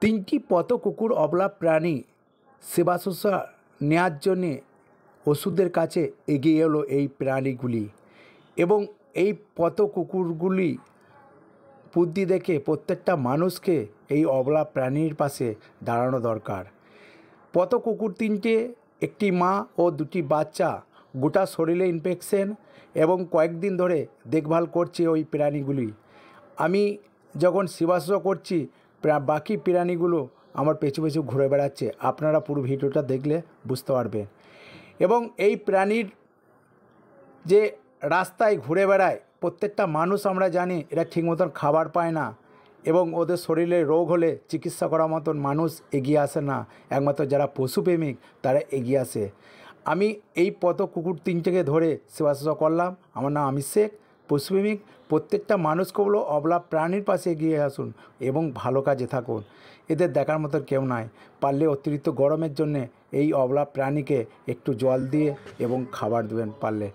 তিনটি পথ কুকুর অবলা প্রাণী সেবা শুশ্রূষা নেওয়ার জন্যে ওষুধের কাছে এগিয়ে এলো এই প্রাণীগুলি এবং এই পথ কুকুরগুলি বুদ্ধি দেখে প্রত্যেকটা মানুষকে এই অবলা প্রাণীর পাশে দাঁড়ানো দরকার। পথ কুকুর তিনটে, একটি মা ও দুটি বাচ্চা, গোটা শরীরে ইনফেকশন এবং কয়েকদিন ধরে দেখভাল করছে ওই প্রাণীগুলি। আমি যখন সেবাশুশ্রূষা করছি বাকি প্রাণীগুলো আমার পেছু পেছু ঘুরে বেড়াচ্ছে। আপনারা পুরো ভিডিওটা দেখলে বুঝতে পারবেন। এবং এই প্রাণীর যে রাস্তায় ঘুরে বেড়ায় প্রত্যেকটা মানুষ আমরা জানি এরা ঠিক মতন খাবার পায় না এবং ওদের শরীরে রোগ হলে চিকিৎসা করার মতন মানুষ এগিয়ে আসে না, একমাত্র যারা পশুপ্রেমিক তারা এগিয়ে আসে। আমি এই পথ কুকুর তিনটেকে ধরে সেবাশুশ্রূষা করলাম। আমার নাম আমির শেখ, পশুপ্রেমিক। প্রত্যেকটা মানুষকে বলো অবলা প্রাণীর পাশে এগিয়ে আসুন এবং ভালো কাজে থাকুন। এদের দেখার মতন কেউ নাই। পারলে অতিরিক্ত গরমের জন্যে এই অবলা প্রাণীকে একটু জল দিয়ে এবং খাবার দেবেন পারলে।